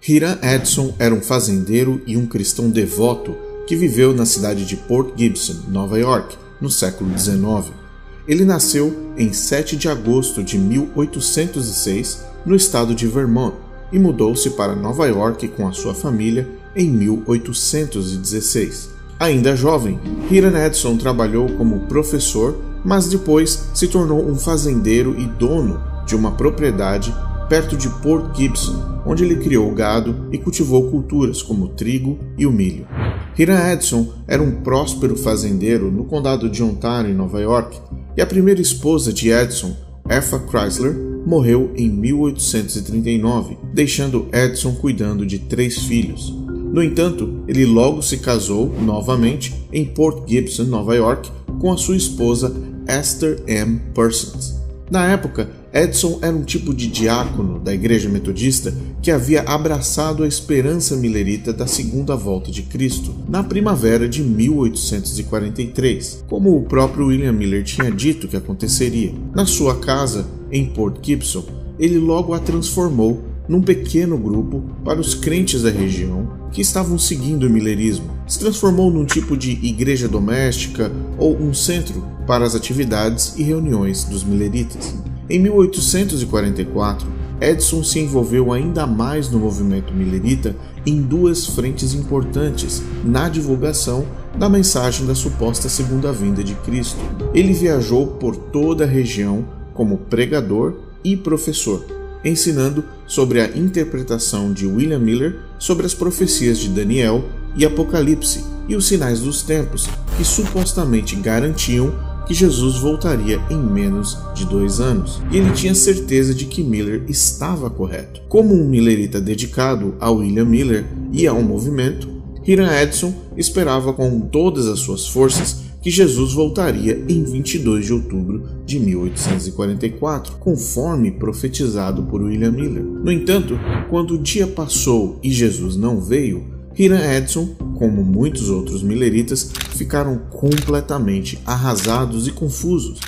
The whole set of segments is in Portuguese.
Hiram Edson era um fazendeiro e um cristão devoto que viveu na cidade de Port Gibson, Nova York, no século XIX. Ele nasceu em 7 de agosto de 1806, no estado de Vermont, e mudou-se para Nova York com a sua família em 1816. Ainda jovem, Hiram Edson trabalhou como professor, mas depois se tornou um fazendeiro e dono de uma propriedade perto de Port Gibson, onde ele criou gado e cultivou culturas como o trigo e o milho. Hiram Edson era um próspero fazendeiro no condado de Ontário, em Nova York, e a primeira esposa de Edson, Epha Chrysler, morreu em 1839, deixando Edson cuidando de 3 filhos. No entanto, ele logo se casou novamente em Port Gibson, Nova York, com a sua esposa Esther M. Parsons. Na época, Edson era um tipo de diácono da Igreja Metodista que havia abraçado a esperança millerita da segunda volta de Cristo, na primavera de 1843, como o próprio William Miller tinha dito que aconteceria. Na sua casa, em Port Gibson, ele logo a transformou num pequeno grupo para os crentes da região que estavam seguindo o millerismo. Se transformou num tipo de igreja doméstica ou um centro para as atividades e reuniões dos milleritas. Em 1844, Edson se envolveu ainda mais no movimento millerita em 2 frentes importantes na divulgação da mensagem da suposta segunda vinda de Cristo. Ele viajou por toda a região como pregador e professor, ensinando sobre a interpretação de William Miller sobre as profecias de Daniel e Apocalipse e os sinais dos tempos, que supostamente garantiam que Jesus voltaria em menos de 2 anos, e ele tinha certeza de que Miller estava correto. Como um millerita dedicado a William Miller e ao movimento, Hiram Edson esperava com todas as suas forças que Jesus voltaria em 22 de outubro de 1844, conforme profetizado por William Miller. No entanto, quando o dia passou e Jesus não veio, Hiram Edson, como muitos outros milleritas, ficaram completamente arrasados e confusos.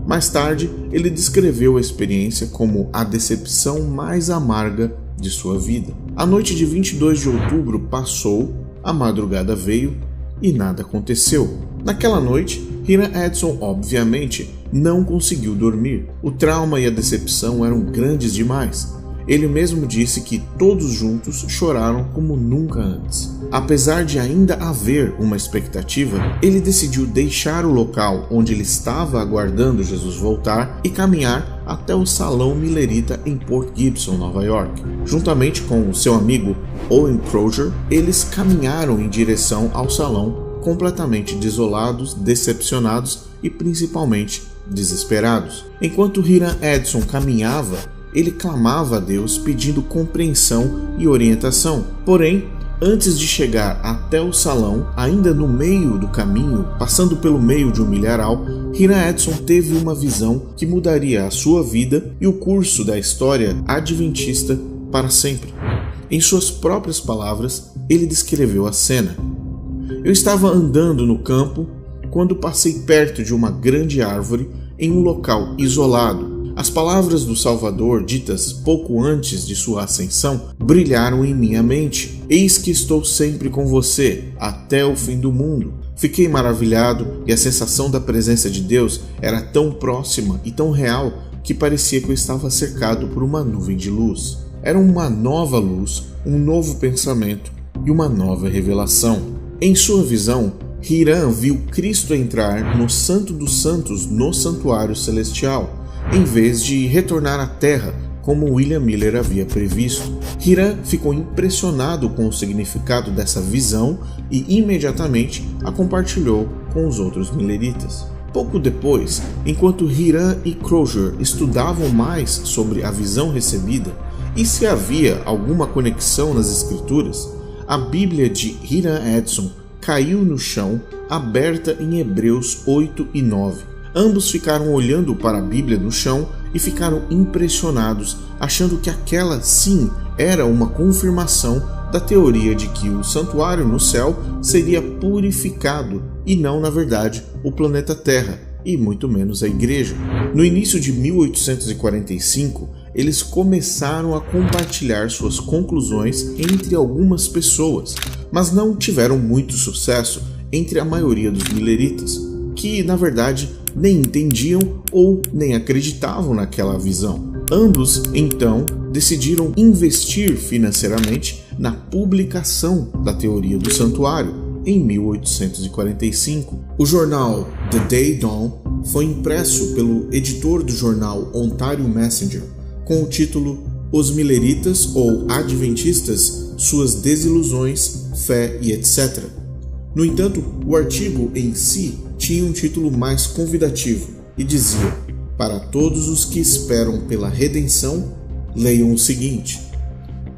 Mais tarde, ele descreveu a experiência como a decepção mais amarga de sua vida. A noite de 22 de outubro passou, a madrugada veio e nada aconteceu. Naquela noite, Hiram Edson, obviamente, não conseguiu dormir. O trauma e a decepção eram grandes demais. Ele mesmo disse que todos juntos choraram como nunca antes. Apesar de ainda haver uma expectativa, ele decidiu deixar o local onde ele estava aguardando Jesus voltar e caminhar até o Salão Millerita em Port Gibson, Nova York. Juntamente com o seu amigo Owen Crozier, eles caminharam em direção ao salão completamente desolados, decepcionados e principalmente desesperados. Enquanto Hiram Edson caminhava, ele clamava a Deus pedindo compreensão e orientação. Porém, antes de chegar até o salão, ainda no meio do caminho, passando pelo meio de um milharal, Hiram Edson teve uma visão que mudaria a sua vida e o curso da história adventista para sempre. Em suas próprias palavras, ele descreveu a cena. Eu estava andando no campo quando passei perto de uma grande árvore em um local isolado. As palavras do Salvador, ditas pouco antes de sua ascensão, brilharam em minha mente. Eis que estou sempre com você, até o fim do mundo. Fiquei maravilhado e a sensação da presença de Deus era tão próxima e tão real que parecia que eu estava cercado por uma nuvem de luz. Era uma nova luz, um novo pensamento e uma nova revelação. Em sua visão, Hiram viu Cristo entrar no Santo dos Santos no santuário celestial, em vez de retornar à terra como William Miller havia previsto. Hiram ficou impressionado com o significado dessa visão e imediatamente a compartilhou com os outros milleritas. Pouco depois, enquanto Hiram e Crozier estudavam mais sobre a visão recebida e se havia alguma conexão nas escrituras, a Bíblia de Hiram Edson caiu no chão, aberta em Hebreus 8 e 9. Ambos ficaram olhando para a Bíblia no chão e ficaram impressionados, achando que aquela sim era uma confirmação da teoria de que o santuário no céu seria purificado e não, na verdade, o planeta Terra, e muito menos a igreja. No início de 1845, eles começaram a compartilhar suas conclusões entre algumas pessoas, mas não tiveram muito sucesso entre a maioria dos milleritas, que na verdade nem entendiam ou nem acreditavam naquela visão. Ambos, então, decidiram investir financeiramente na publicação da teoria do santuário em 1845. O jornal The Day Dawn foi impresso pelo editor do jornal Ontario Messenger com o título Os Milleritas ou Adventistas, Suas Desilusões, Fé e etc. No entanto, o artigo em si tinha um título mais convidativo e dizia: para todos os que esperam pela redenção, leiam o seguinte.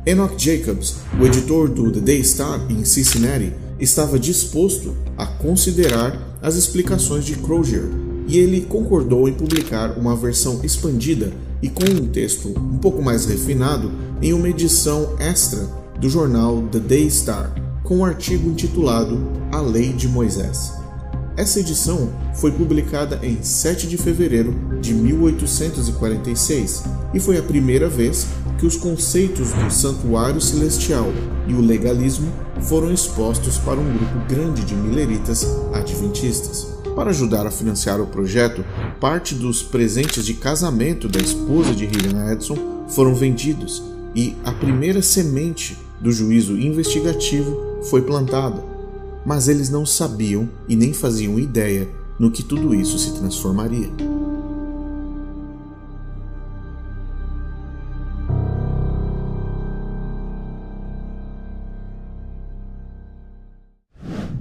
Enoch Jacobs, o editor do The Day Star em Cincinnati, estava disposto a considerar as explicações de Crozier e ele concordou em publicar uma versão expandida e com um texto um pouco mais refinado em uma edição extra do jornal The Day Star, com um artigo intitulado A Lei de Moisés. Essa edição foi publicada em 7 de fevereiro de 1846 e foi a primeira vez que os conceitos do santuário celestial e o legalismo foram expostos para um grupo grande de milleritas adventistas. Para ajudar a financiar o projeto, parte dos presentes de casamento da esposa de Hilliard Edson foram vendidos e a primeira semente do juízo investigativo foi plantada. Mas eles não sabiam e nem faziam ideia no que tudo isso se transformaria.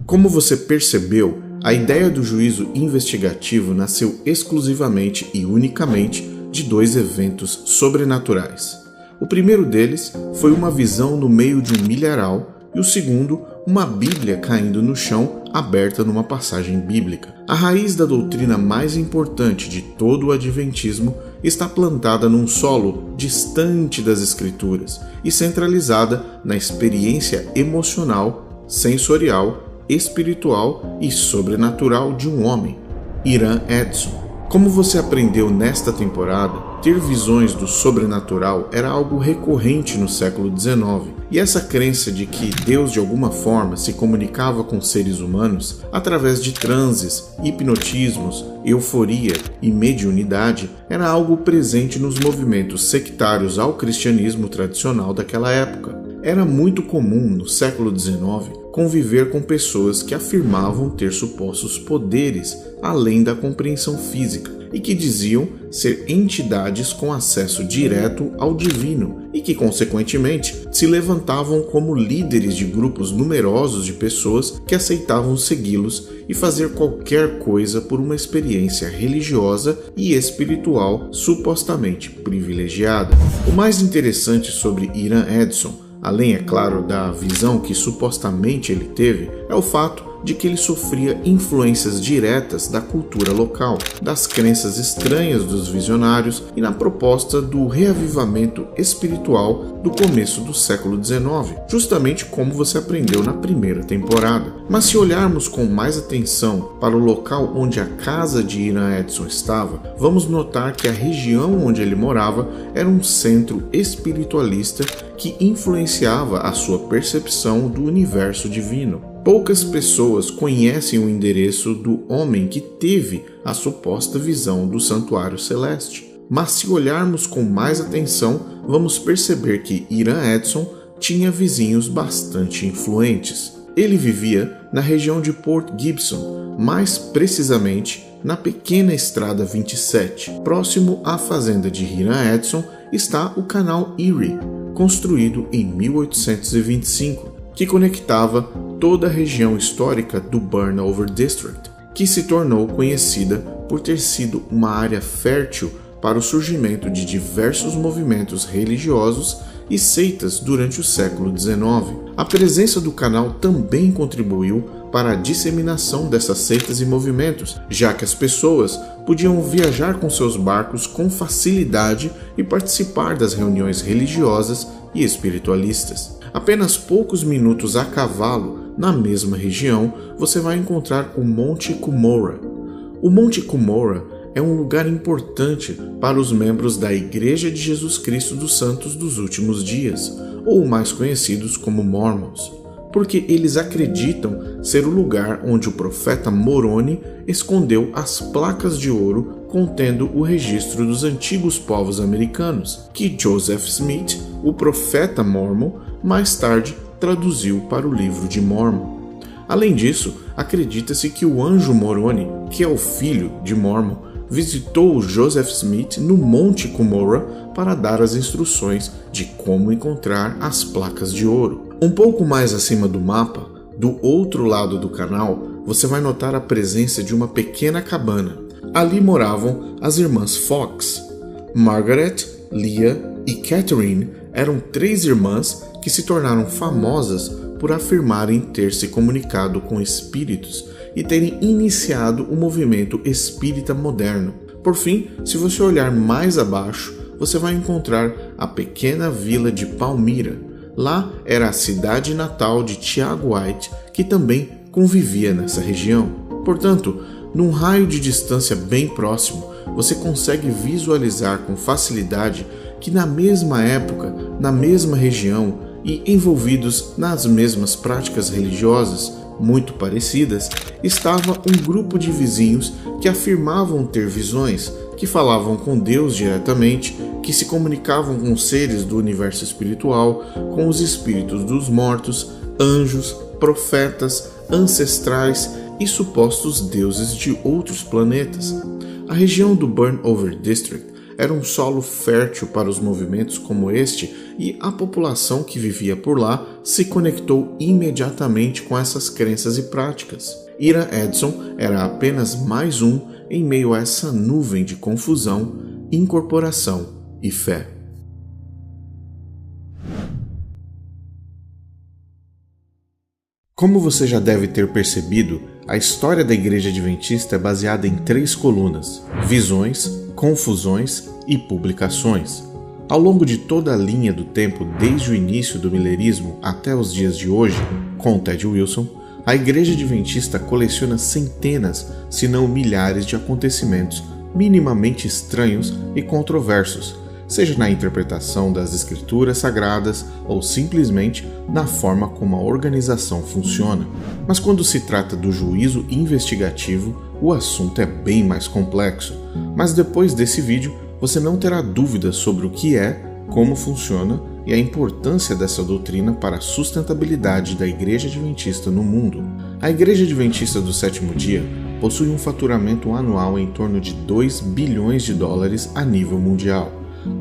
Como você percebeu, a ideia do juízo investigativo nasceu exclusivamente e unicamente de dois eventos sobrenaturais. O primeiro deles foi uma visão no meio de um milharal e o segundo, uma Bíblia caindo no chão aberta numa passagem bíblica. A raiz da doutrina mais importante de todo o adventismo está plantada num solo distante das Escrituras e centralizada na experiência emocional, sensorial, espiritual e sobrenatural de um homem, Hiram Edson. Como você aprendeu nesta temporada, ter visões do sobrenatural era algo recorrente no século XIX, e essa crença de que Deus de alguma forma se comunicava com seres humanos através de transes, hipnotismos, euforia e mediunidade era algo presente nos movimentos sectários ao cristianismo tradicional daquela época. Era muito comum no século XIX conviver com pessoas que afirmavam ter supostos poderes além da compreensão física e que diziam ser entidades com acesso direto ao divino e que, consequentemente, se levantavam como líderes de grupos numerosos de pessoas que aceitavam segui-los e fazer qualquer coisa por uma experiência religiosa e espiritual supostamente privilegiada. O mais interessante sobre Hiram Edson, além, é claro, da visão que supostamente ele teve, é o fato de que ele sofria influências diretas da cultura local, das crenças estranhas dos visionários e na proposta do reavivamento espiritual do começo do século XIX, justamente como você aprendeu na primeira temporada. Mas se olharmos com mais atenção para o local onde a casa de Hiram Edson estava, vamos notar que a região onde ele morava era um centro espiritualista que influenciava a sua percepção do universo divino. Poucas pessoas conhecem o endereço do homem que teve a suposta visão do santuário celeste. Mas se olharmos com mais atenção, vamos perceber que Hiram Edson tinha vizinhos bastante influentes. Ele vivia na região de Port Gibson, mais precisamente na pequena estrada 27. Próximo à fazenda de Hiram Edson está o canal Erie, construído em 1825, que conectava toda a região histórica do Burnover District, que se tornou conhecida por ter sido uma área fértil para o surgimento de diversos movimentos religiosos e seitas durante o século XIX. A presença do canal também contribuiu para a disseminação dessas seitas e movimentos, já que as pessoas podiam viajar com seus barcos com facilidade e participar das reuniões religiosas e espiritualistas. Apenas poucos minutos a cavalo, na mesma região, você vai encontrar o Monte Cumorah. O Monte Cumorah é um lugar importante para os membros da Igreja de Jesus Cristo dos Santos dos Últimos Dias, ou mais conhecidos como Mormons, porque eles acreditam ser o lugar onde o profeta Moroni escondeu as placas de ouro contendo o registro dos antigos povos americanos, que Joseph Smith, o profeta Mormon, mais tarde traduziu para o livro de Mormon. Além disso, acredita-se que o anjo Moroni, que é o filho de Mormon, visitou Joseph Smith no Monte Cumorah para dar as instruções de como encontrar as placas de ouro. Um pouco mais acima do mapa, do outro lado do canal, você vai notar a presença de uma pequena cabana. Ali moravam as irmãs Fox. Margaret, Leah e Catherine eram 3 irmãs que se tornaram famosas por afirmarem ter se comunicado com espíritos e terem iniciado o movimento espírita moderno. Por fim, se você olhar mais abaixo, você vai encontrar a pequena vila de Palmyra. Lá era a cidade natal de Tiago White, que também convivia nessa região. Portanto, num raio de distância bem próximo, você consegue visualizar com facilidade que na mesma época, na mesma região e envolvidos nas mesmas práticas religiosas, muito parecidas, estava um grupo de vizinhos que afirmavam ter visões, que falavam com Deus diretamente, que se comunicavam com seres do universo espiritual, com os espíritos dos mortos, anjos, profetas, ancestrais e supostos deuses de outros planetas. A região do Burnover District era um solo fértil para os movimentos como este e a população que vivia por lá se conectou imediatamente com essas crenças e práticas. Ira Edson era apenas mais um em meio a essa nuvem de confusão, incorporação e fé. Como você já deve ter percebido, a história da Igreja Adventista é baseada em 3 colunas: visões, confusões e publicações. Ao longo de toda a linha do tempo, desde o início do milenismo até os dias de hoje, com Ted Wilson, a Igreja Adventista coleciona centenas, se não milhares de acontecimentos minimamente estranhos e controversos, seja na interpretação das Escrituras Sagradas ou simplesmente na forma como a organização funciona. Mas quando se trata do juízo investigativo, o assunto é bem mais complexo. Mas depois desse vídeo, você não terá dúvidas sobre o que é, como funciona e a importância dessa doutrina para a sustentabilidade da Igreja Adventista no mundo. A Igreja Adventista do Sétimo Dia possui um faturamento anual em torno de 2 bilhões de dólares a nível mundial.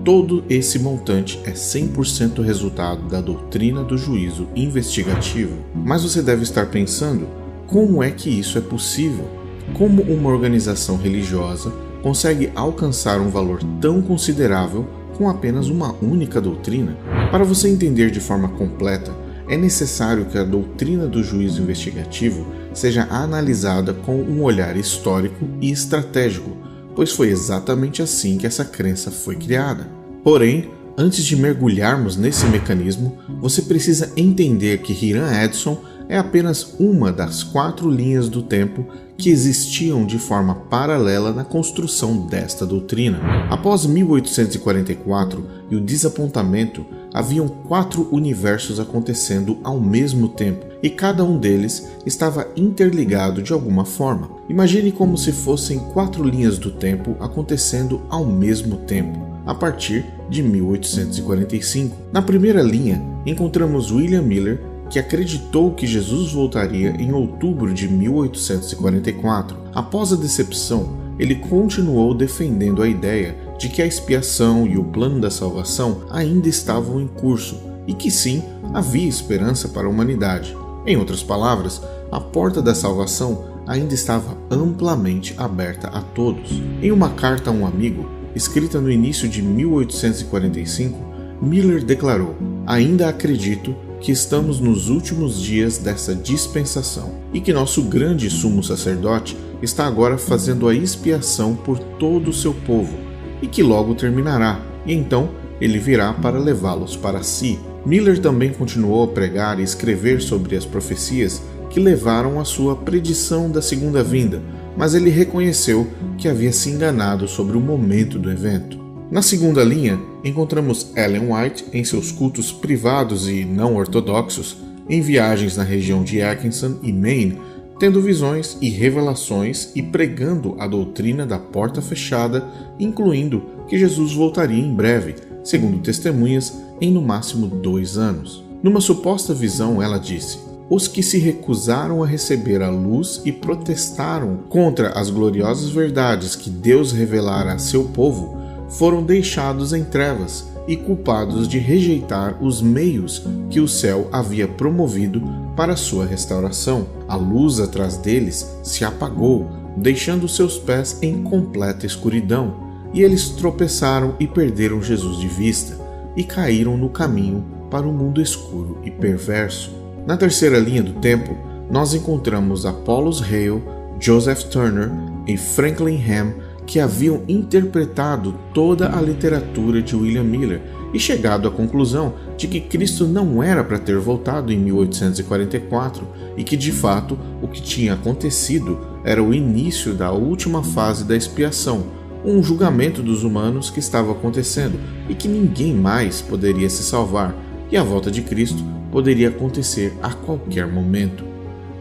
Todo esse montante é 100% resultado da doutrina do juízo investigativo. Mas você deve estar pensando, como é que isso é possível? Como uma organização religiosa consegue alcançar um valor tão considerável com apenas uma única doutrina? Para você entender de forma completa, é necessário que a doutrina do juízo investigativo seja analisada com um olhar histórico e estratégico, pois foi exatamente assim que essa crença foi criada. Porém, antes de mergulharmos nesse mecanismo, você precisa entender que Hiram Edson é apenas uma das 4 linhas do tempo que existiam de forma paralela na construção desta doutrina. Após 1844 e o desapontamento, haviam 4 universos acontecendo ao mesmo tempo, e cada um deles estava interligado de alguma forma. Imagine como se fossem 4 linhas do tempo acontecendo ao mesmo tempo, a partir de 1845. Na primeira linha, encontramos William Miller, que acreditou que Jesus voltaria em outubro de 1844. Após a decepção, ele continuou defendendo a ideia de que a expiação e o plano da salvação ainda estavam em curso e que sim, havia esperança para a humanidade. Em outras palavras, a porta da salvação ainda estava amplamente aberta a todos. Em uma carta a um amigo, escrita no início de 1845, Miller declarou: "Ainda acredito que estamos nos últimos dias dessa dispensação e que nosso grande sumo sacerdote está agora fazendo a expiação por todo o seu povo e que logo terminará, e então ele virá para levá-los para si." Miller também continuou a pregar e escrever sobre as profecias que levaram à sua predição da segunda vinda, mas ele reconheceu que havia se enganado sobre o momento do evento. Na segunda linha, encontramos Ellen White em seus cultos privados e não ortodoxos, em viagens na região de Atkinson e Maine, tendo visões e revelações e pregando a doutrina da porta fechada, incluindo que Jesus voltaria em breve, segundo testemunhas, em no máximo 2 anos. Numa suposta visão, ela disse: os que se recusaram a receber a luz e protestaram contra as gloriosas verdades que Deus revelara a seu povo foram deixados em trevas e culpados de rejeitar os meios que o céu havia promovido para sua restauração. A luz atrás deles se apagou, deixando seus pés em completa escuridão, e eles tropeçaram e perderam Jesus de vista, e caíram no caminho para o mundo escuro e perverso. Na terceira linha do tempo, nós encontramos Apollos Hale, Joseph Turner e Franklin Ham, que haviam interpretado toda a literatura de William Miller e chegado à conclusão de que Cristo não era para ter voltado em 1844 e que, de fato, o que tinha acontecido era o início da última fase da expiação, um julgamento dos humanos que estava acontecendo e que ninguém mais poderia se salvar, e a volta de Cristo poderia acontecer a qualquer momento.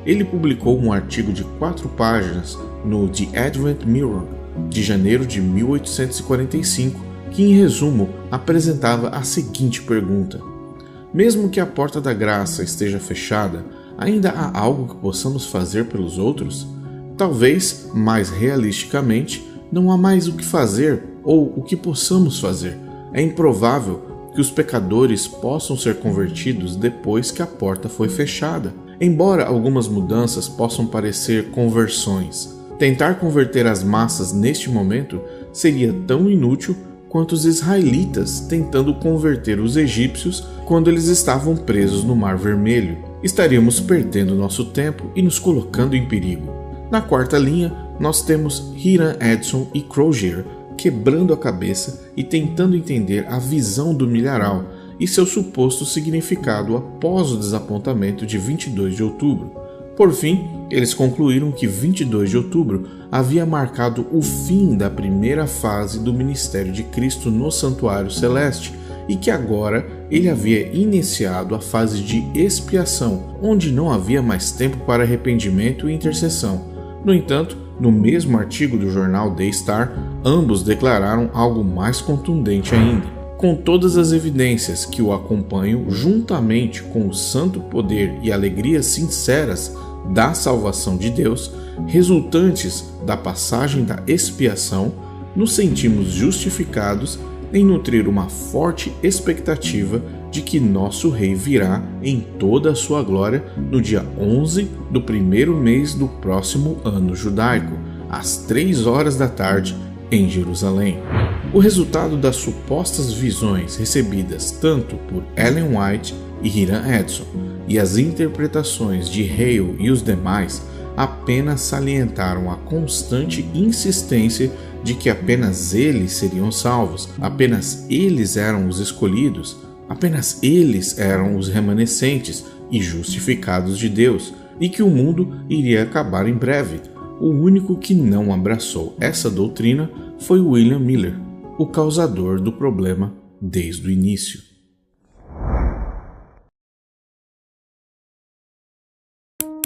Ele publicou um artigo de 4 páginas no The Advent Mirror, de janeiro de 1845, que em resumo apresentava a seguinte pergunta: mesmo que a porta da graça esteja fechada, ainda há algo que possamos fazer pelos outros? Talvez, mais realisticamente, não há mais o que fazer ou o que possamos fazer. É improvável que os pecadores possam ser convertidos depois que a porta foi fechada. Embora algumas mudanças possam parecer conversões, tentar converter as massas neste momento seria tão inútil quanto os israelitas tentando converter os egípcios quando eles estavam presos no Mar Vermelho. Estaríamos perdendo nosso tempo e nos colocando em perigo. Na quarta linha, nós temos Hiram Edson e Crozier quebrando a cabeça e tentando entender a visão do milharal e seu suposto significado após o desapontamento de 22 de outubro. Por fim, eles concluíram que 22 de outubro havia marcado o fim da primeira fase do ministério de Cristo no Santuário Celeste e que agora ele havia iniciado a fase de expiação, onde não havia mais tempo para arrependimento e intercessão. No entanto, no mesmo artigo do jornal The Star, ambos declararam algo mais contundente ainda. Com todas as evidências que o acompanham, juntamente com o santo poder e alegrias sinceras da salvação de Deus, resultantes da passagem da expiação, nos sentimos justificados em nutrir uma forte expectativa de que nosso Rei virá em toda a sua glória no dia 11 do primeiro mês do próximo ano judaico, às 3 horas da tarde, em Jerusalém. O resultado das supostas visões recebidas tanto por Ellen White e Hiram Edson e as interpretações de Hale e os demais apenas salientaram a constante insistência de que apenas eles seriam salvos, apenas eles eram os escolhidos, apenas eles eram os remanescentes e justificados de Deus, e que o mundo iria acabar em breve. O único que não abraçou essa doutrina foi William Miller, o causador do problema desde o início.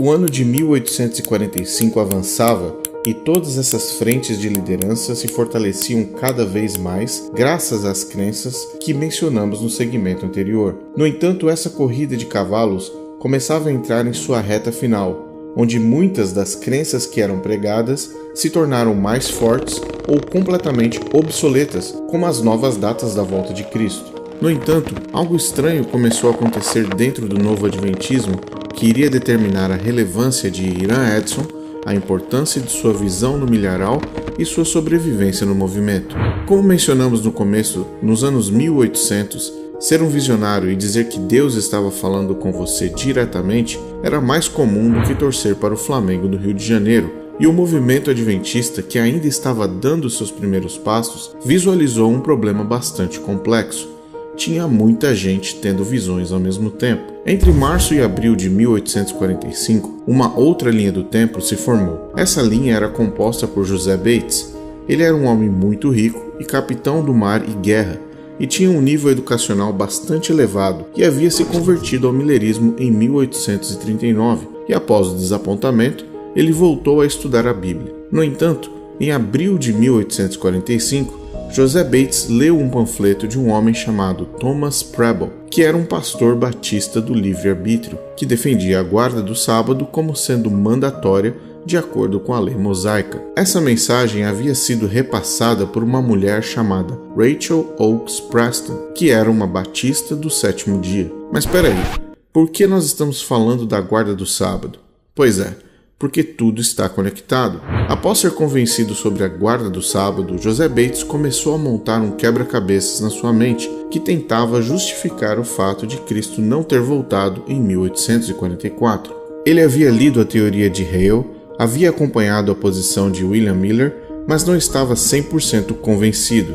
O ano de 1845 avançava e todas essas frentes de liderança se fortaleciam cada vez mais graças às crenças que mencionamos no segmento anterior. No entanto, essa corrida de cavalos começava a entrar em sua reta final, onde muitas das crenças que eram pregadas se tornaram mais fortes ou completamente obsoletas, como as novas datas da volta de Cristo. No entanto, algo estranho começou a acontecer dentro do novo adventismo que iria determinar a relevância de Hiram Edson, a importância de sua visão no milharal e sua sobrevivência no movimento. Como mencionamos no começo, nos anos 1800, ser um visionário e dizer que Deus estava falando com você diretamente era mais comum do que torcer para o Flamengo do Rio de Janeiro, e o movimento adventista, que ainda estava dando seus primeiros passos, visualizou um problema bastante complexo. tinha muita gente tendo visões ao mesmo tempo. Entre março e abril de 1845, uma outra linha do tempo se formou. Essa linha era composta por José Bates. Ele era um homem muito rico e capitão do mar e guerra, e tinha um nível educacional bastante elevado e havia se convertido ao milerismo em 1839, e após o desapontamento, ele voltou a estudar a Bíblia. No entanto, em abril de 1845, José Bates leu um panfleto de um homem chamado Thomas Preble, que era um pastor batista do livre-arbítrio, que defendia a guarda do sábado como sendo mandatória de acordo com a lei mosaica. Essa mensagem havia sido repassada por uma mulher chamada Rachel Oakes Preston, que era uma batista do sétimo dia. Mas espera aí, por que nós estamos falando da guarda do sábado? Pois é, porque tudo está conectado. Após ser convencido sobre a guarda do sábado, José Bates começou a montar um quebra-cabeças na sua mente que tentava justificar o fato de Cristo não ter voltado em 1844. Ele havia lido a teoria de Hale, havia acompanhado a posição de William Miller, mas não estava 100% convencido.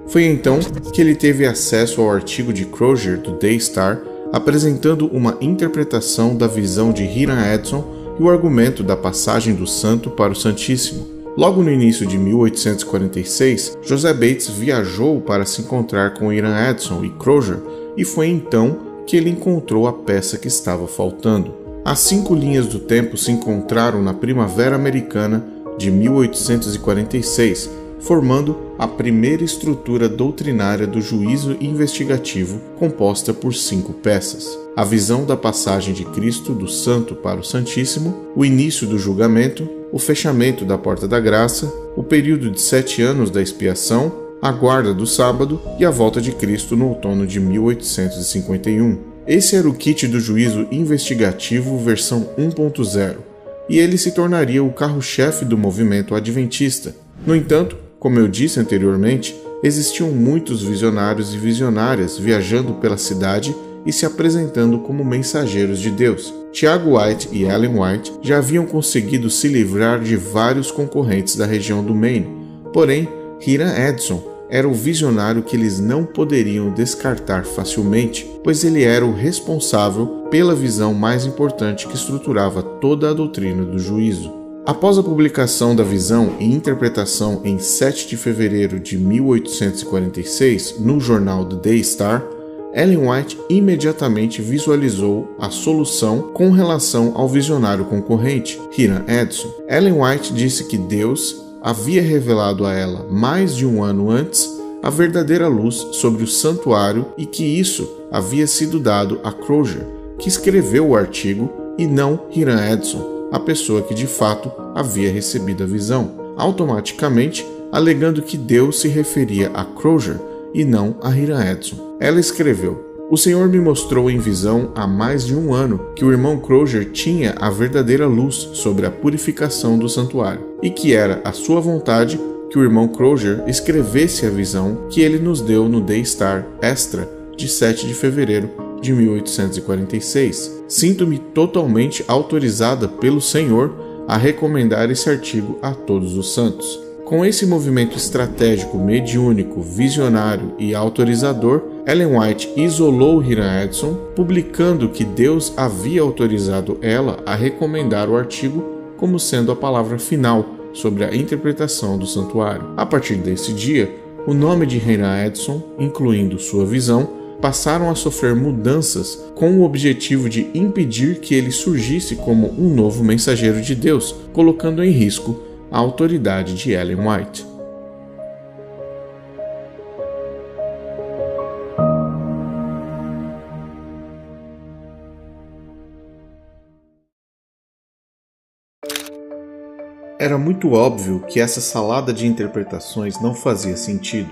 Foi então que ele teve acesso ao artigo de Crozier do Daystar, apresentando uma interpretação da visão de Hiram Edson e o argumento da passagem do Santo para o Santíssimo. Logo no início de 1846, José Bates viajou para se encontrar com Hiram Edson e Crozier, e foi então que ele encontrou a peça que estava faltando. As 5 linhas do tempo se encontraram na Primavera Americana de 1846, formando a primeira estrutura doutrinária do juízo investigativo, composta por 5 peças: a visão da passagem de Cristo do Santo para o Santíssimo, o início do julgamento, o fechamento da Porta da Graça, o período de 7 anos da expiação, a guarda do sábado e a volta de Cristo no outono de 1851. Esse era o kit do juízo investigativo versão 1.0, e ele se tornaria o carro-chefe do movimento adventista. No entanto, como eu disse anteriormente, existiam muitos visionários e visionárias viajando pela cidade e se apresentando como mensageiros de Deus. Tiago White e Ellen White já haviam conseguido se livrar de vários concorrentes da região do Maine, porém, Hiram Edson era o visionário que eles não poderiam descartar facilmente, pois ele era o responsável pela visão mais importante que estruturava toda a doutrina do juízo. Após a publicação da visão e interpretação em 7 de fevereiro de 1846 no jornal The Daystar, Ellen White imediatamente visualizou a solução com relação ao visionário concorrente, Hiram Edson. Ellen White disse que Deus havia revelado a ela mais de um ano antes a verdadeira luz sobre o santuário e que isso havia sido dado a Crozier, que escreveu o artigo, e não Hiram Edson, a pessoa que de fato havia recebido a visão, automaticamente alegando que Deus se referia a Crozier e não a Hiram Edson. Ela escreveu: "O Senhor me mostrou em visão há mais de um ano que o irmão Crozier tinha a verdadeira luz sobre a purificação do santuário e que era a sua vontade que o irmão Crozier escrevesse a visão que ele nos deu no Daystar Extra de 7 de fevereiro de 1846. Sinto-me totalmente autorizada pelo Senhor a recomendar esse artigo a todos os santos." Com esse movimento estratégico, mediúnico, visionário e autorizador, Ellen White isolou Hiram Edson, publicando que Deus havia autorizado ela a recomendar o artigo como sendo a palavra final sobre a interpretação do santuário. A partir desse dia, o nome de Hiram Edson, incluindo sua visão, passaram a sofrer mudanças com o objetivo de impedir que ele surgisse como um novo mensageiro de Deus, colocando em risco a autoridade de Ellen White. Era muito óbvio que essa salada de interpretações não fazia sentido,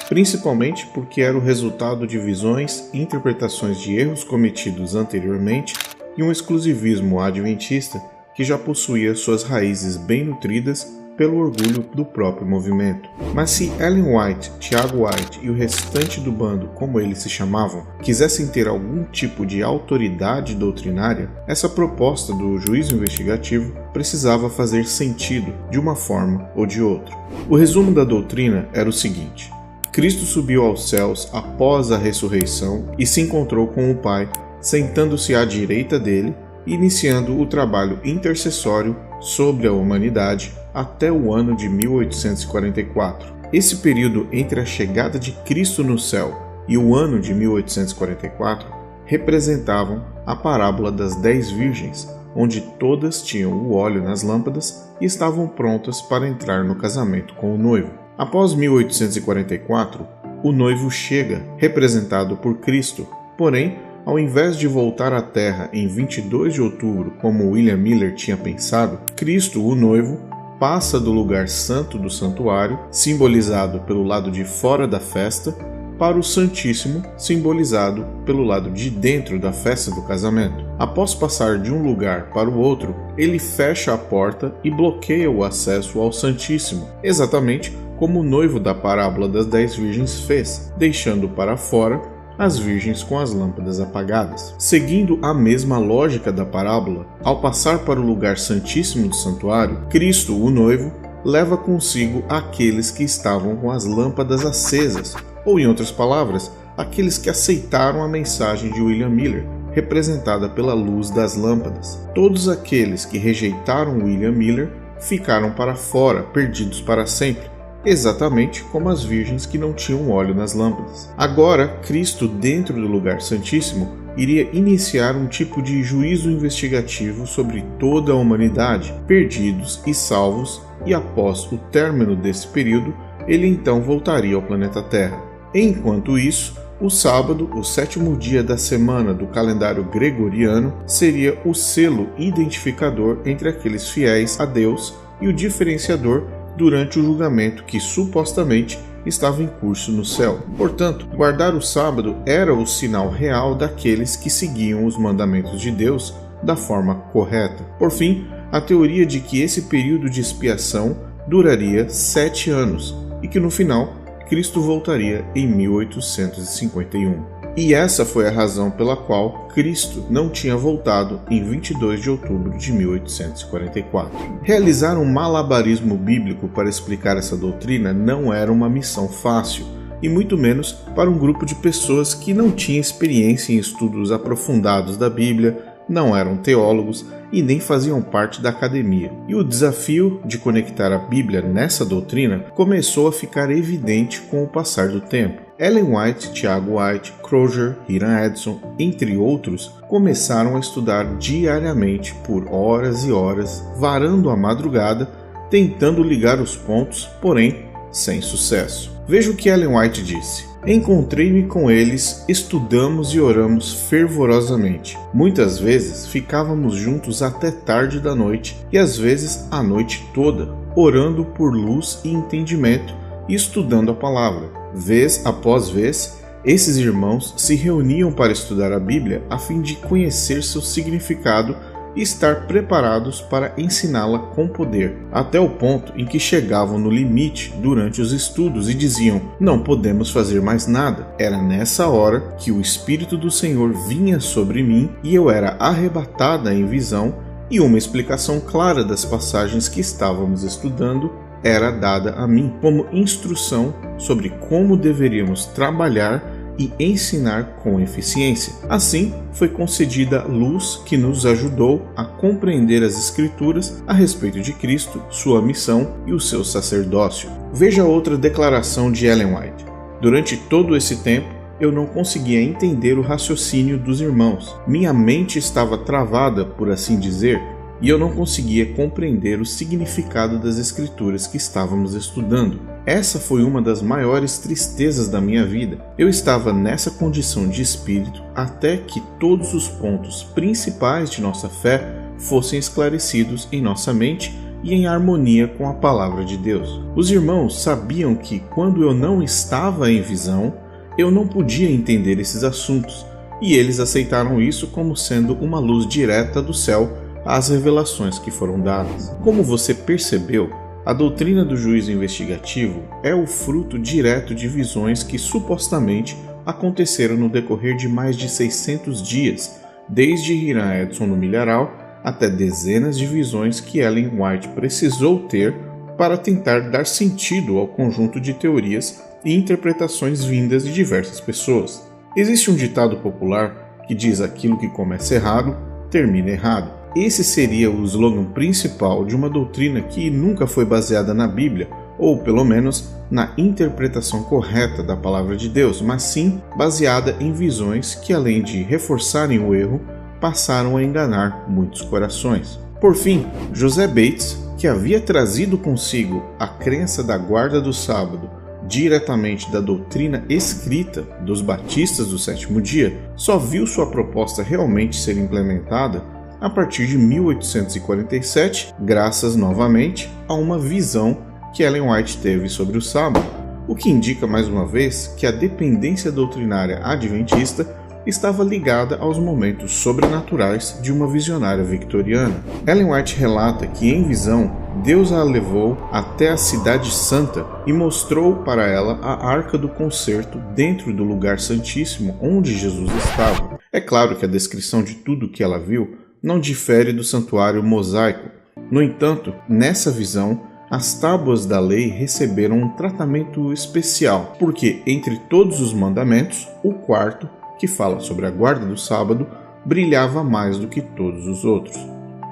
principalmente porque era o resultado de visões e interpretações de erros cometidos anteriormente e um exclusivismo adventista que já possuía suas raízes bem nutridas pelo orgulho do próprio movimento. Mas se Ellen White, Tiago White e o restante do bando, como eles se chamavam, quisessem ter algum tipo de autoridade doutrinária, essa proposta do juízo investigativo precisava fazer sentido de uma forma ou de outra. O resumo da doutrina era o seguinte: Cristo subiu aos céus após a ressurreição e se encontrou com o Pai, sentando-se à direita dele e iniciando o trabalho intercessório sobre a humanidade até o ano de 1844. Esse período entre a chegada de Cristo no céu e o ano de 1844 representavam a parábola das 10 virgens, onde todas tinham o óleo nas lâmpadas e estavam prontas para entrar no casamento com o noivo. Após 1844, o noivo chega, representado por Cristo, porém, ao invés de voltar à Terra em 22 de outubro, como William Miller tinha pensado, Cristo, o noivo, passa do lugar santo do santuário, simbolizado pelo lado de fora da festa, para o Santíssimo, simbolizado pelo lado de dentro da festa do casamento. Após passar de um lugar para o outro, ele fecha a porta e bloqueia o acesso ao Santíssimo, exatamente como o noivo da parábola das 10 virgens fez, deixando para fora as virgens com as lâmpadas apagadas. Seguindo a mesma lógica da parábola, ao passar para o lugar santíssimo do santuário, Cristo, o noivo, leva consigo aqueles que estavam com as lâmpadas acesas, ou, em outras palavras, aqueles que aceitaram a mensagem de William Miller, representada pela luz das lâmpadas. Todos aqueles que rejeitaram William Miller ficaram para fora, perdidos para sempre, exatamente como as virgens que não tinham óleo nas lâmpadas. Agora, Cristo, dentro do lugar santíssimo, iria iniciar um tipo de juízo investigativo sobre toda a humanidade, perdidos e salvos, e após o término desse período, ele então voltaria ao planeta Terra. Enquanto isso, o sábado, o 7º dia da semana do calendário gregoriano, seria o selo identificador entre aqueles fiéis a Deus e o diferenciador durante o julgamento que supostamente estava em curso no céu. Portanto, guardar o sábado era o sinal real daqueles que seguiam os mandamentos de Deus da forma correta. Por fim, a teoria de que esse período de expiação duraria 7 anos e que no final Cristo voltaria em 1851. E essa foi a razão pela qual Cristo não tinha voltado em 22 de outubro de 1844. Realizar um malabarismo bíblico para explicar essa doutrina não era uma missão fácil, e muito menos para um grupo de pessoas que não tinha experiência em estudos aprofundados da Bíblia, não eram teólogos e nem faziam parte da academia. E o desafio de conectar a Bíblia nessa doutrina começou a ficar evidente com o passar do tempo. Ellen White, Tiago White, Crozier, Hiram Edson, entre outros, começaram a estudar diariamente por horas e horas, varando a madrugada, tentando ligar os pontos, porém sem sucesso. Veja o que Ellen White disse. Encontrei-me com eles, estudamos e oramos fervorosamente. Muitas vezes ficávamos juntos até tarde da noite e às vezes a noite toda, orando por luz e entendimento e estudando a palavra. Vez após vez, esses irmãos se reuniam para estudar a Bíblia a fim de conhecer seu significado e estar preparados para ensiná-la com poder, até o ponto em que chegavam no limite durante os estudos e diziam: não podemos fazer mais nada. Era nessa hora que o Espírito do Senhor vinha sobre mim e eu era arrebatada em visão, e uma explicação clara das passagens que estávamos estudando era dada a mim como instrução sobre como deveríamos trabalhar e ensinar com eficiência. Assim, foi concedida luz que nos ajudou a compreender as Escrituras a respeito de Cristo, sua missão e o seu sacerdócio. Veja outra declaração de Ellen White. Durante todo esse tempo, eu não conseguia entender o raciocínio dos irmãos. Minha mente estava travada, por assim dizer, e eu não conseguia compreender o significado das Escrituras que estávamos estudando. Essa foi uma das maiores tristezas da minha vida. Eu estava nessa condição de espírito até que todos os pontos principais de nossa fé fossem esclarecidos em nossa mente e em harmonia com a palavra de Deus. Os irmãos sabiam que, quando eu não estava em visão, eu não podia entender esses assuntos, e eles aceitaram isso como sendo uma luz direta do céu às revelações que foram dadas. Como você percebeu, a doutrina do juízo investigativo é o fruto direto de visões que supostamente aconteceram no decorrer de mais de 600 dias, desde Hiram Edson no milharal até dezenas de visões que Ellen White precisou ter para tentar dar sentido ao conjunto de teorias e interpretações vindas de diversas pessoas. Existe um ditado popular que diz: aquilo que começa errado, termina errado. Esse seria o slogan principal de uma doutrina que nunca foi baseada na Bíblia, ou pelo menos na interpretação correta da palavra de Deus, mas sim baseada em visões que, além de reforçarem o erro, passaram a enganar muitos corações. Por fim, José Bates, que havia trazido consigo a crença da guarda do sábado diretamente da doutrina escrita dos batistas do sétimo dia, só viu sua proposta realmente ser implementada a partir de 1847, graças novamente a uma visão que Ellen White teve sobre o sábado, o que indica mais uma vez que a dependência doutrinária adventista estava ligada aos momentos sobrenaturais de uma visionária victoriana. Ellen White relata que, em visão, Deus a levou até a Cidade Santa e mostrou para ela a Arca do Concerto dentro do lugar santíssimo onde Jesus estava. É claro que a descrição de tudo que ela viu não difere do santuário mosaico. No entanto, nessa visão, as tábuas da lei receberam um tratamento especial, porque entre todos os mandamentos, o quarto, que fala sobre a guarda do sábado, brilhava mais do que todos os outros.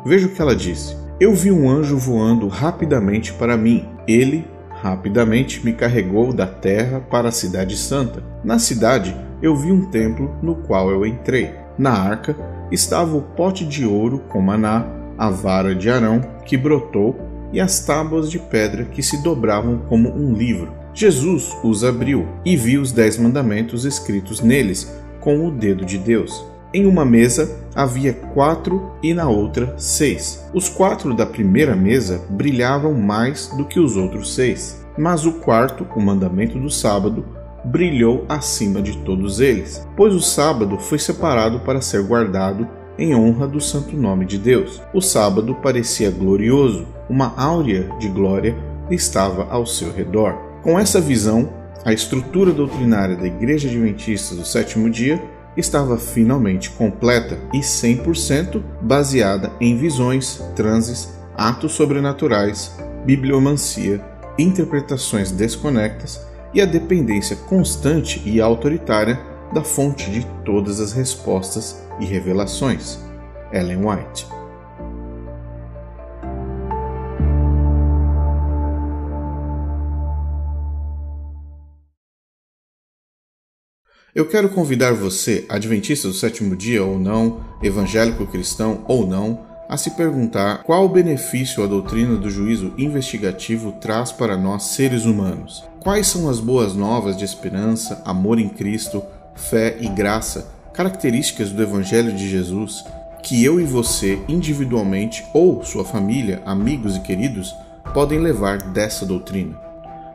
Veja o que ela disse: eu vi um anjo voando rapidamente para mim. Ele rapidamente me carregou da terra para a Cidade Santa. Na cidade, eu vi um templo no qual eu entrei. Na arca estava o pote de ouro com maná, a vara de Arão que brotou e as tábuas de pedra que se dobravam como um livro. Jesus os abriu e viu os 10 mandamentos escritos neles com o dedo de Deus. Em uma mesa havia 4 e na outra 6. Os 4 da primeira mesa brilhavam mais do que os outros 6, mas o quarto, o mandamento do sábado, brilhou acima de todos eles, pois o sábado foi separado para ser guardado em honra do santo nome de Deus. O sábado parecia glorioso, uma áurea de glória estava ao seu redor. Com essa visão, a estrutura doutrinária da Igreja Adventista do Sétimo Dia estava finalmente completa e 100% baseada em visões, transes, atos sobrenaturais, bibliomancia, interpretações desconectas e a dependência constante e autoritária da fonte de todas as respostas e revelações, Ellen White. Eu quero convidar você, adventista do sétimo dia ou não, evangélico cristão ou não, a se perguntar qual o benefício a doutrina do juízo investigativo traz para nós seres humanos. Quais são as boas novas de esperança, amor em Cristo, fé e graça, características do Evangelho de Jesus, que eu e você, individualmente, ou sua família, amigos e queridos, podem levar dessa doutrina?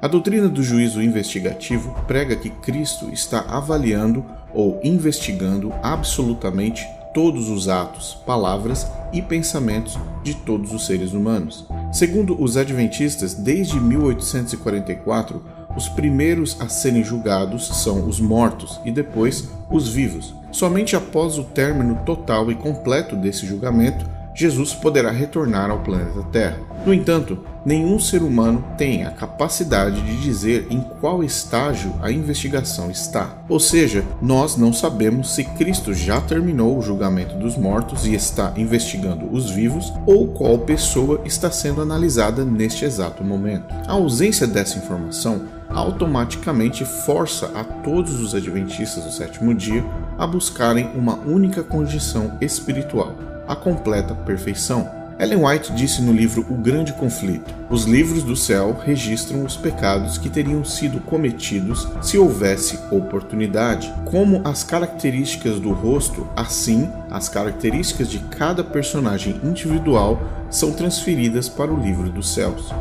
A doutrina do juízo investigativo prega que Cristo está avaliando ou investigando absolutamente todos os atos, palavras e pensamentos de todos os seres humanos. Segundo os adventistas, desde 1844, os primeiros a serem julgados são os mortos e depois os vivos. Somente após o término total e completo desse julgamento, Jesus poderá retornar ao planeta Terra. No entanto, nenhum ser humano tem a capacidade de dizer em qual estágio a investigação está. Ou seja, nós não sabemos se Cristo já terminou o julgamento dos mortos e está investigando os vivos ou qual pessoa está sendo analisada neste exato momento. A ausência dessa informação automaticamente força a todos os adventistas do sétimo dia a buscarem uma única condição espiritual: a completa perfeição. Ellen White disse no livro O Grande Conflito: os livros do céu registram os pecados que teriam sido cometidos se houvesse oportunidade. Como as características do rosto, assim as características de cada personagem individual são transferidas para o livro dos céus.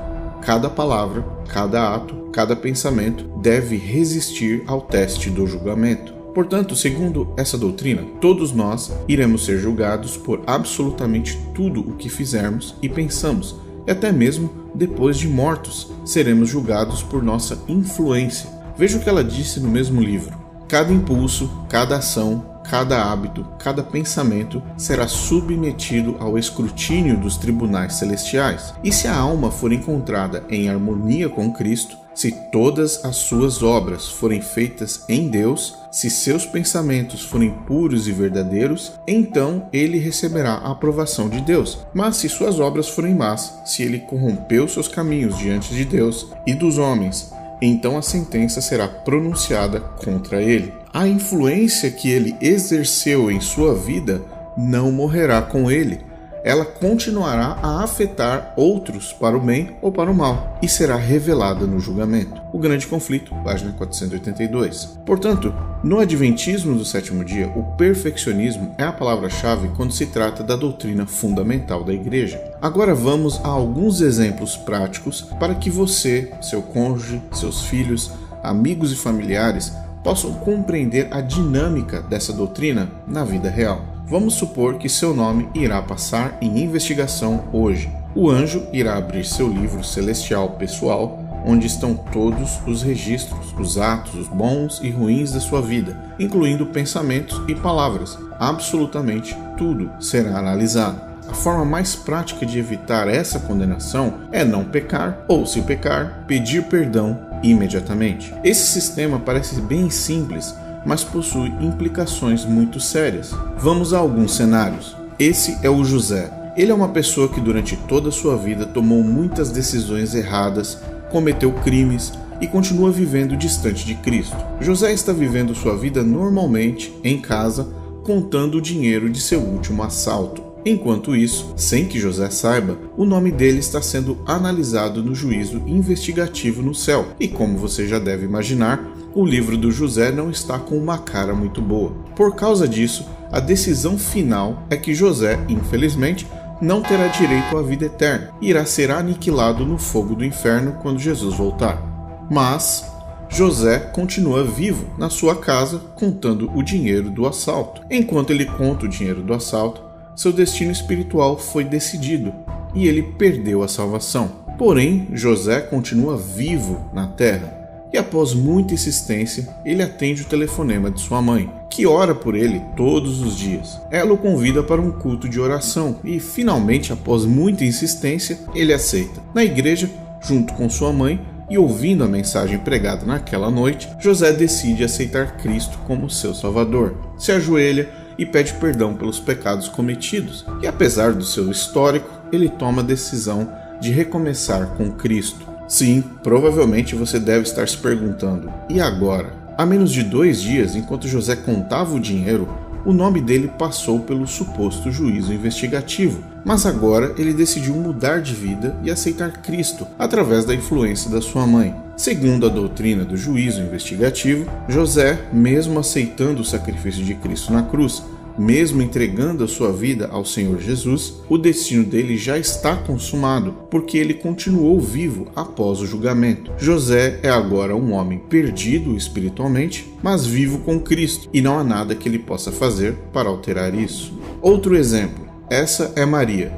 Cada palavra, cada ato, cada pensamento deve resistir ao teste do julgamento. Portanto, segundo essa doutrina, todos nós iremos ser julgados por absolutamente tudo o que fizermos e pensamos, e até mesmo depois de mortos, seremos julgados por nossa influência. Veja o que ela disse no mesmo livro: cada impulso, cada ação, cada hábito, cada pensamento será submetido ao escrutínio dos tribunais celestiais. E se a alma for encontrada em harmonia com Cristo, Se todas as suas obras forem feitas em Deus, se seus pensamentos forem puros e verdadeiros, então ele receberá a aprovação de Deus. Mas se suas obras forem más, se ele corrompeu seus caminhos diante de Deus e dos homens, então a sentença será pronunciada contra ele. A influência que ele exerceu em sua vida não morrerá com ele. Ela continuará a afetar outros para o bem ou para o mal e será revelada no julgamento. O Grande Conflito, página 482. Portanto, no Adventismo do sétimo dia, o perfeccionismo é a palavra-chave quando se trata da doutrina fundamental da Igreja. Agora vamos a alguns exemplos práticos para que você, seu cônjuge, seus filhos, amigos e familiares possam compreender a dinâmica dessa doutrina na vida real. Vamos supor que seu nome irá passar em investigação hoje. O anjo irá abrir seu livro celestial pessoal, onde estão todos os registros, os atos bons e ruins da sua vida, incluindo pensamentos e palavras. Absolutamente tudo será analisado. A forma mais prática de evitar essa condenação é não pecar, ou se pecar, pedir perdão imediatamente. Esse sistema parece bem simples, mas possui implicações muito sérias. Vamos a alguns cenários. Esse é o José. Ele é uma pessoa que durante toda a sua vida tomou muitas decisões erradas, cometeu crimes e continua vivendo distante de Cristo. José está vivendo sua vida normalmente, em casa, contando o dinheiro de seu último assalto. Enquanto isso, sem que José saiba, o nome dele está sendo analisado no juízo investigativo no céu. E como você já deve imaginar, o livro do José não está com uma cara muito boa. Por causa disso, a decisão final é que José, infelizmente, não terá direito à vida eterna e irá ser aniquilado no fogo do inferno quando Jesus voltar. Mas José continua vivo na sua casa contando o dinheiro do assalto. Enquanto ele conta o dinheiro do assalto, seu destino espiritual foi decidido e ele perdeu a salvação. Porém, José continua vivo na terra e após muita insistência, ele atende o telefonema de sua mãe, que ora por ele todos os dias. Ela o convida para um culto de oração e, finalmente, após muita insistência, ele aceita. Na igreja, junto com sua mãe, e ouvindo a mensagem pregada naquela noite, José decide aceitar Cristo como seu Salvador. Se ajoelha e pede perdão pelos pecados cometidos. E apesar do seu histórico, ele toma a decisão de recomeçar com Cristo. Sim, provavelmente você deve estar se perguntando, e agora? Há menos de 2 dias, enquanto José contava o dinheiro, o nome dele passou pelo suposto juízo investigativo, mas agora ele decidiu mudar de vida e aceitar Cristo através da influência da sua mãe. Segundo a doutrina do juízo investigativo, José, mesmo aceitando o sacrifício de Cristo na cruz, mesmo entregando a sua vida ao Senhor Jesus, o destino dele já está consumado, porque ele continuou vivo após o julgamento. José é agora um homem perdido espiritualmente, mas vivo com Cristo, e não há nada que ele possa fazer para alterar isso. Outro exemplo, essa é Maria.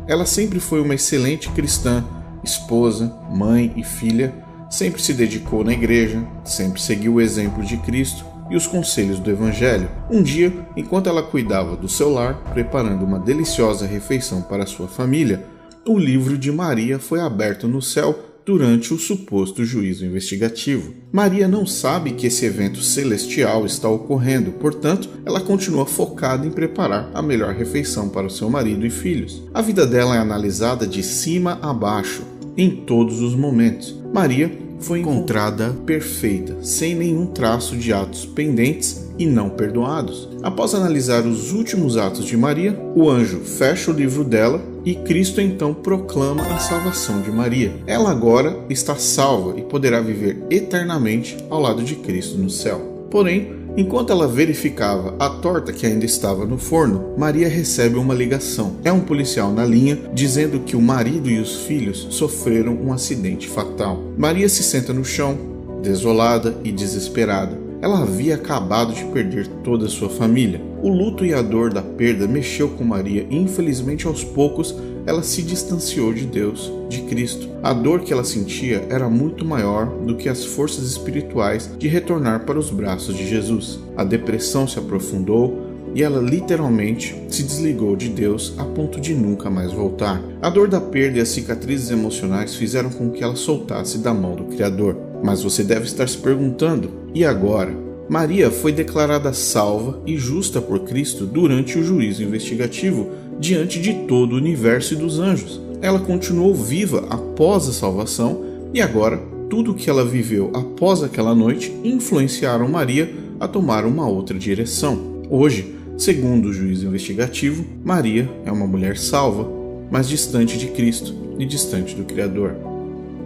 Ela sempre foi uma excelente cristã, esposa, mãe e filha, sempre se dedicou na igreja, sempre seguiu o exemplo de Cristo e os conselhos do Evangelho. Um dia, enquanto ela cuidava do seu lar, preparando uma deliciosa refeição para sua família, o livro de Maria foi aberto no céu durante o suposto juízo investigativo. Maria não sabe que esse evento celestial está ocorrendo, portanto, ela continua focada em preparar a melhor refeição para o seu marido e filhos. A vida dela é analisada de cima a baixo, em todos os momentos. Maria foi encontrada perfeita, sem nenhum traço de atos pendentes e não perdoados. Após analisar os últimos atos de Maria, o anjo fecha o livro dela e Cristo então proclama a salvação de Maria. Ela agora está salva e poderá viver eternamente ao lado de Cristo no céu. Porém, enquanto ela verificava a torta que ainda estava no forno, Maria recebe uma ligação. É um policial na linha dizendo que o marido e os filhos sofreram um acidente fatal. Maria se senta no chão, desolada e desesperada. Ela havia acabado de perder toda a sua família. O luto e a dor da perda mexeu com Maria e, infelizmente, aos poucos, ela se distanciou de Deus, de Cristo. A dor que ela sentia era muito maior do que as forças espirituais de retornar para os braços de Jesus. A depressão se aprofundou e ela literalmente se desligou de Deus a ponto de nunca mais voltar. A dor da perda e as cicatrizes emocionais fizeram com que ela soltasse da mão do Criador. Mas você deve estar se perguntando, e agora? Maria foi declarada salva e justa por Cristo durante o juízo investigativo diante de todo o universo e dos anjos. Ela continuou viva após a salvação e agora tudo o que ela viveu após aquela noite influenciaram Maria a tomar uma outra direção. Hoje, segundo o juízo investigativo, Maria é uma mulher salva, mas distante de Cristo e distante do Criador.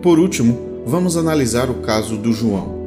Por último, vamos analisar o caso do João.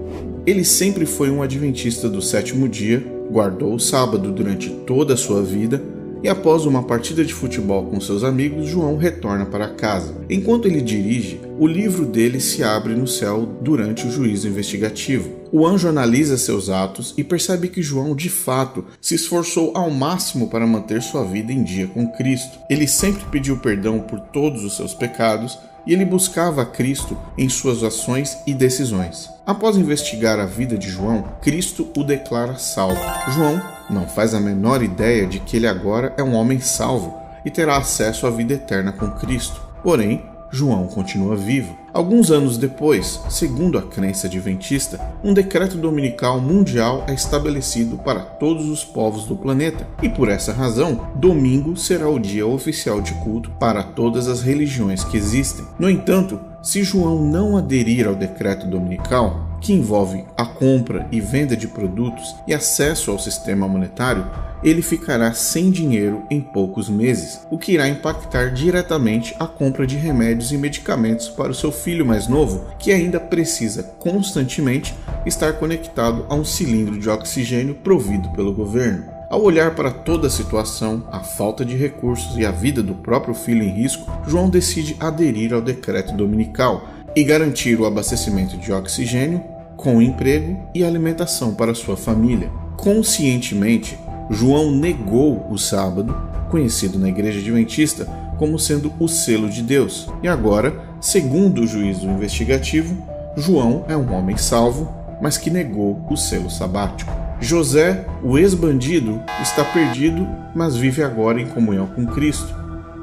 Ele sempre foi um adventista do sétimo dia, guardou o sábado durante toda a sua vida e após uma partida de futebol com seus amigos, João retorna para casa. Enquanto ele dirige, o livro dele se abre no céu durante o juízo investigativo. O anjo analisa seus atos e percebe que João, de fato, se esforçou ao máximo para manter sua vida em dia com Cristo. Ele sempre pediu perdão por todos os seus pecados e ele buscava a Cristo em suas ações e decisões. Após investigar a vida de João, Cristo o declara salvo. João não faz a menor ideia de que ele agora é um homem salvo e terá acesso à vida eterna com Cristo. Porém, João continua vivo. Alguns anos depois, segundo a crença adventista, um decreto dominical mundial é estabelecido para todos os povos do planeta, e por essa razão, domingo será o dia oficial de culto para todas as religiões que existem. No entanto, se João não aderir ao decreto dominical, que envolve a compra e venda de produtos e acesso ao sistema monetário, ele ficará sem dinheiro em poucos meses, o que irá impactar diretamente a compra de remédios e medicamentos para o seu filho mais novo, que ainda precisa constantemente estar conectado a um cilindro de oxigênio provido pelo governo. Ao olhar para toda a situação, a falta de recursos e a vida do próprio filho em risco, João decide aderir ao decreto dominical e garantir o abastecimento de oxigênio, com emprego e alimentação para sua família. Conscientemente, João negou o sábado, conhecido na Igreja Adventista como sendo o selo de Deus. E agora, segundo o juízo investigativo, João é um homem salvo, mas que negou o selo sabático. José, o ex-bandido, está perdido, mas vive agora em comunhão com Cristo.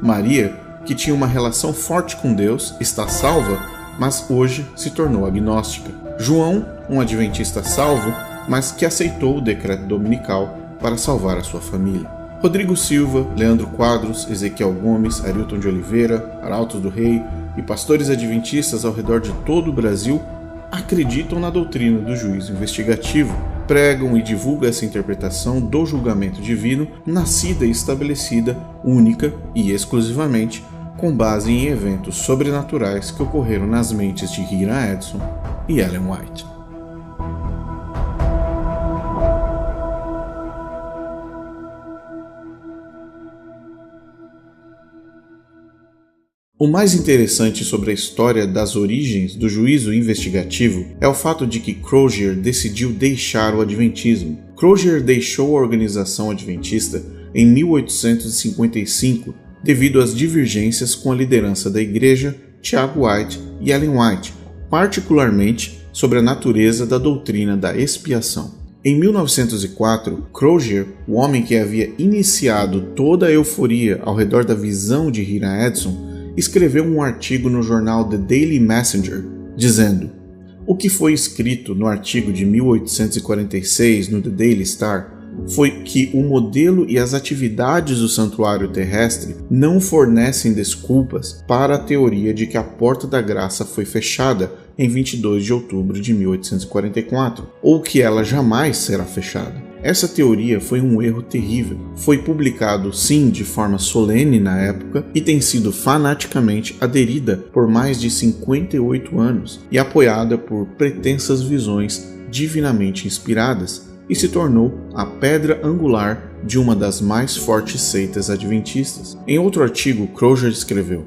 Maria, que tinha uma relação forte com Deus, está salva, mas hoje se tornou agnóstica. João, um adventista salvo, mas que aceitou o decreto dominical para salvar a sua família. Rodrigo Silva, Leandro Quadros, Ezequiel Gomes, Arilton de Oliveira, Arautos do Rei e pastores adventistas ao redor de todo o Brasil acreditam na doutrina do juízo investigativo, pregam e divulgam essa interpretação do julgamento divino, nascida e estabelecida única e exclusivamente com base em eventos sobrenaturais que ocorreram nas mentes de Hira Edson e Ellen White. O mais interessante sobre a história das origens do juízo investigativo é o fato de que Crozier decidiu deixar o adventismo. Crozier deixou a organização adventista em 1855 devido às divergências com a liderança da igreja, Tiago White e Ellen White, particularmente sobre a natureza da doutrina da expiação. Em 1904, Crozier, o homem que havia iniciado toda a euforia ao redor da visão de Hira Edson, escreveu um artigo no jornal The Daily Messenger, dizendo: o que foi escrito no artigo de 1846 no The Daily Star foi que o modelo e as atividades do santuário terrestre não fornecem desculpas para a teoria de que a porta da graça foi fechada em 22 de outubro de 1844, ou que ela jamais será fechada. Essa teoria foi um erro terrível. Foi publicado, sim, de forma solene na época e tem sido fanaticamente aderida por mais de 58 anos e apoiada por pretensas visões divinamente inspiradas, e se tornou a pedra angular de uma das mais fortes seitas adventistas. Em outro artigo, Crozier escreveu: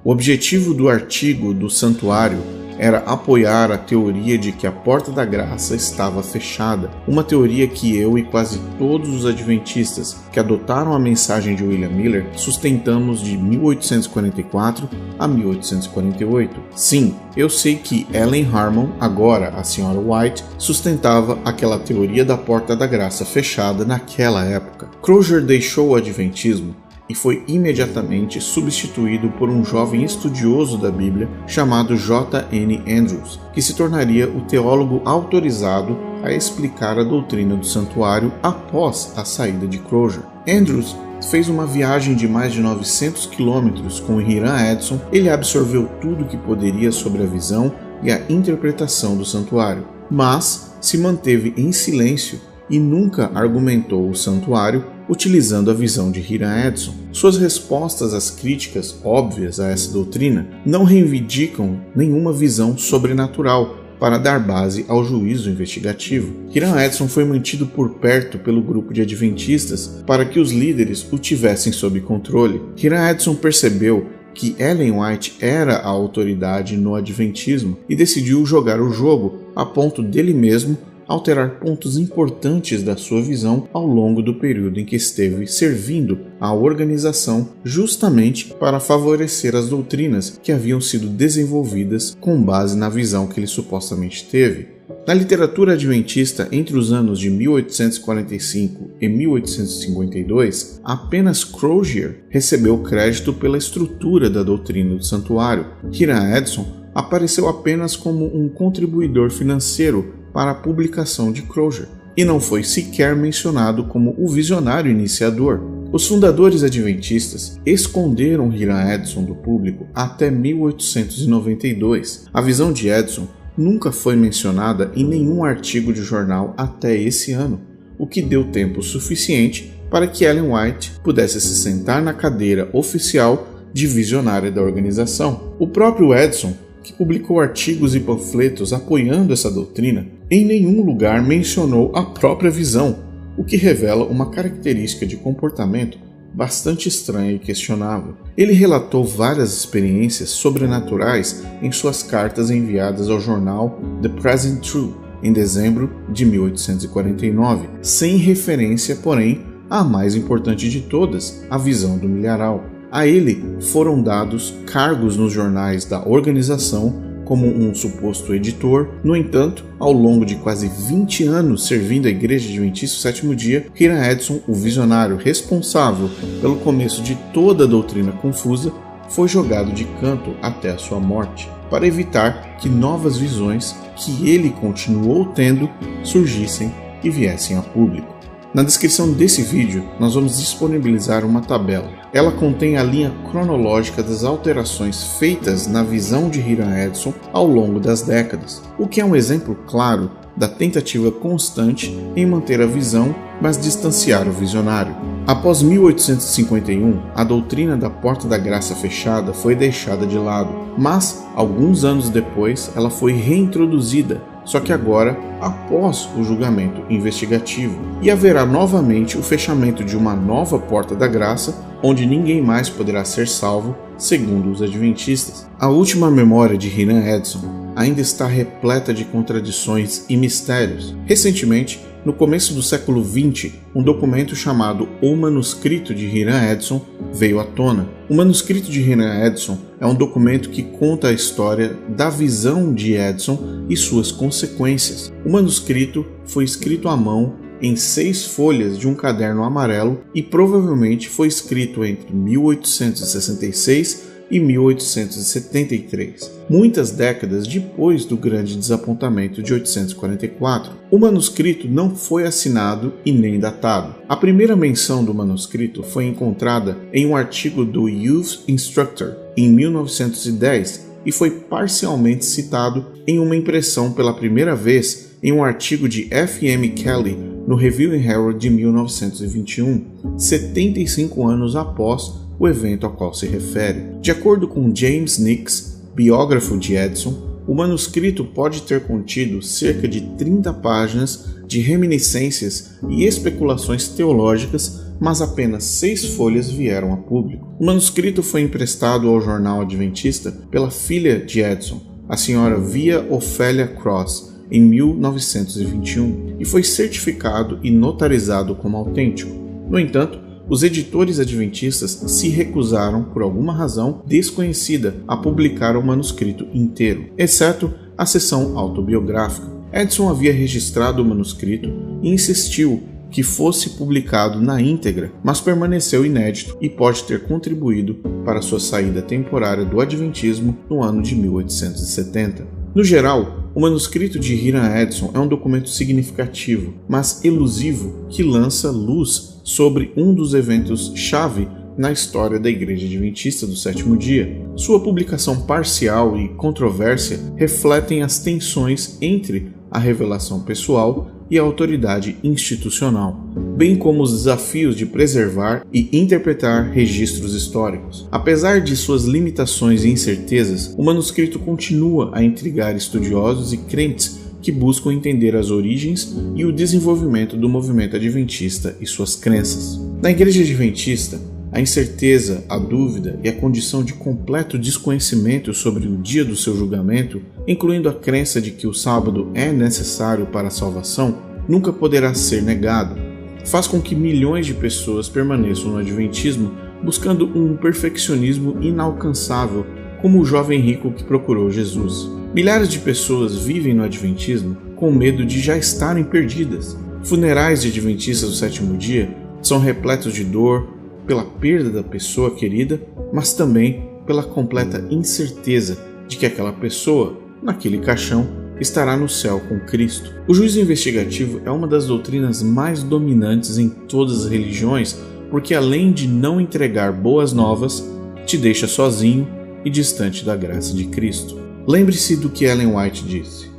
o objetivo do artigo do santuário era apoiar a teoria de que a porta da graça estava fechada, uma teoria que eu e quase todos os adventistas que adotaram a mensagem de William Miller sustentamos de 1844 a 1848. Sim, eu sei que Ellen Harmon, agora a Sra. White, sustentava aquela teoria da porta da graça fechada naquela época. Crosier deixou o adventismo e foi imediatamente substituído por um jovem estudioso da Bíblia chamado J. N. Andrews, que se tornaria o teólogo autorizado a explicar a doutrina do santuário após a saída de Crosier. Andrews fez uma viagem de mais de 900 quilômetros com Hiram Edson. Ele absorveu tudo o que poderia sobre a visão e a interpretação do santuário, mas se manteve em silêncio e nunca argumentou o santuário utilizando a visão de Hiram Edson. Suas respostas às críticas óbvias a essa doutrina não reivindicam nenhuma visão sobrenatural para dar base ao juízo investigativo. Hiram Edson foi mantido por perto pelo grupo de adventistas para que os líderes o tivessem sob controle. Hiram Edson percebeu que Ellen White era a autoridade no adventismo e decidiu jogar o jogo a ponto dele mesmo alterar pontos importantes da sua visão ao longo do período em que esteve servindo à organização, justamente para favorecer as doutrinas que haviam sido desenvolvidas com base na visão que ele supostamente teve. Na literatura adventista, entre os anos de 1845 e 1852, apenas Crosier recebeu crédito pela estrutura da doutrina do santuário. Hiram Edson apareceu apenas como um contribuidor financeiro para a publicação de Crosier, e não foi sequer mencionado como o visionário iniciador. Os fundadores adventistas esconderam Hiram Edson do público até 1892. A visão de Edson nunca foi mencionada em nenhum artigo de jornal até esse ano, o que deu tempo suficiente para que Ellen White pudesse se sentar na cadeira oficial de visionária da organização. O próprio Edson, que publicou artigos e panfletos apoiando essa doutrina, em nenhum lugar mencionou a própria visão, o que revela uma característica de comportamento bastante estranha e questionável. Ele relatou várias experiências sobrenaturais em suas cartas enviadas ao jornal The Present Truth, em dezembro de 1849, sem referência, porém, à mais importante de todas, a visão do milharal. A ele foram dados cargos nos jornais da organização como um suposto editor. No entanto, ao longo de quase 20 anos servindo a Igreja Adventista do Sétimo Dia, Hiram Edson, o visionário responsável pelo começo de toda a doutrina confusa, foi jogado de canto até a sua morte, para evitar que novas visões que ele continuou tendo surgissem e viessem a público. Na descrição desse vídeo, nós vamos disponibilizar uma tabela. Ela contém a linha cronológica das alterações feitas na visão de Hiram Edson ao longo das décadas, o que é um exemplo claro da tentativa constante em manter a visão, mas distanciar o visionário. Após 1851, a doutrina da Porta da Graça fechada foi deixada de lado, mas, alguns anos depois, ela foi reintroduzida, só que agora após o julgamento investigativo, e haverá novamente o fechamento de uma nova Porta da Graça, onde ninguém mais poderá ser salvo, segundo os adventistas. A última memória de Hiram Edson ainda está repleta de contradições e mistérios. Recentemente, no começo do século XX, um documento chamado O Manuscrito de Hiram Edson veio à tona. O Manuscrito de Hiram Edson é um documento que conta a história da visão de Edson e suas consequências. O manuscrito foi escrito à mão em 6 folhas de um caderno amarelo e provavelmente foi escrito entre 1866 e 1873, muitas décadas depois do grande desapontamento de 1844. O manuscrito não foi assinado e nem datado. A primeira menção do manuscrito foi encontrada em um artigo do Youth Instructor em 1910 e foi parcialmente citado em uma impressão pela primeira vez em um artigo de F. M. Kelly no Review and Herald de 1921, 75 anos após o evento ao qual se refere. De acordo com James Nix, biógrafo de Edson, o manuscrito pode ter contido cerca de 30 páginas de reminiscências e especulações teológicas, mas apenas 6 folhas vieram a público. O manuscrito foi emprestado ao jornal adventista pela filha de Edson, a senhora Via Ofélia Cross, em 1921, e foi certificado e notarizado como autêntico. No entanto, os editores adventistas se recusaram, por alguma razão desconhecida, a publicar o manuscrito inteiro, exceto a seção autobiográfica. Edson havia registrado o manuscrito e insistiu que fosse publicado na íntegra, mas permaneceu inédito e pode ter contribuído para sua saída temporária do adventismo no ano de 1870. No geral, o manuscrito de Hiram Edson é um documento significativo, mas elusivo, que lança luz sobre um dos eventos-chave na história da Igreja Adventista do Sétimo Dia. Sua publicação parcial e controvérsia refletem as tensões entre a revelação pessoal e a autoridade institucional, bem como os desafios de preservar e interpretar registros históricos. Apesar de suas limitações e incertezas, o manuscrito continua a intrigar estudiosos e crentes que buscam entender as origens e o desenvolvimento do movimento adventista e suas crenças. Na Igreja Adventista, a incerteza, a dúvida e a condição de completo desconhecimento sobre o dia do seu julgamento, incluindo a crença de que o sábado é necessário para a salvação, nunca poderá ser negado. Faz com que milhões de pessoas permaneçam no adventismo buscando um perfeccionismo inalcançável, como o jovem rico que procurou Jesus. Milhares de pessoas vivem no adventismo com medo de já estarem perdidas. Funerais de adventistas do sétimo dia são repletos de dor, pela perda da pessoa querida, mas também pela completa incerteza de que aquela pessoa, naquele caixão, estará no céu com Cristo. O juízo investigativo é uma das doutrinas mais dominantes em todas as religiões, porque além de não entregar boas novas, te deixa sozinho e distante da graça de Cristo. Lembre-se do que Ellen White disse: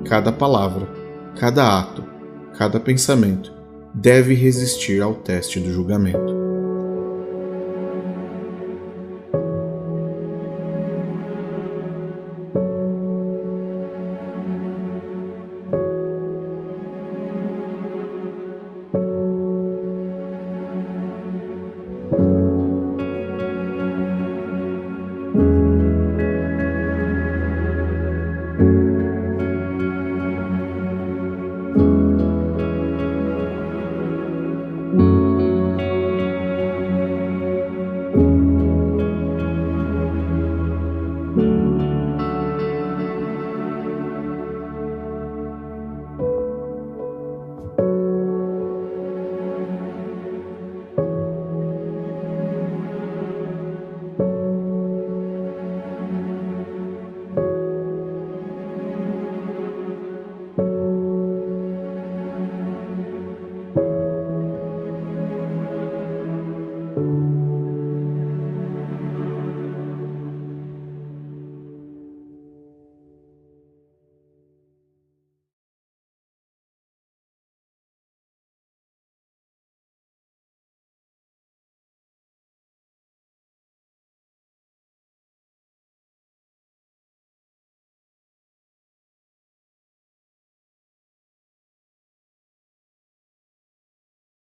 cada palavra, cada ato, cada pensamento deve resistir ao teste do julgamento.